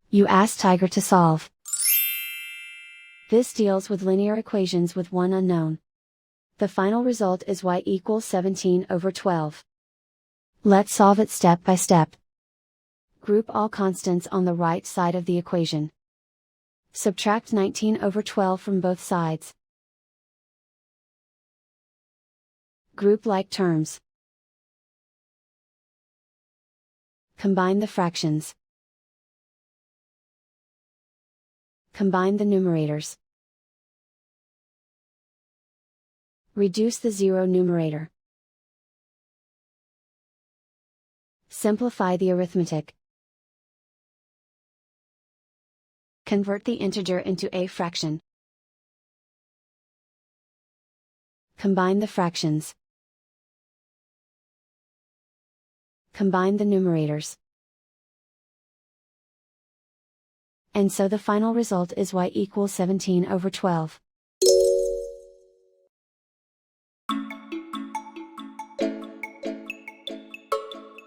You ask Tiger to solve. This deals with linear equations with one unknown. The final result is y equals 17/12. Let's solve it step by step. Group all constants on the right side of the equation. Subtract 19/12 from both sides. Group like terms. Combine the fractions. Combine the numerators. Reduce the zero numerator. Simplify the arithmetic. Convert the integer into a fraction. Combine the fractions. Combine the numerators. And so the final result is y equals 17/12.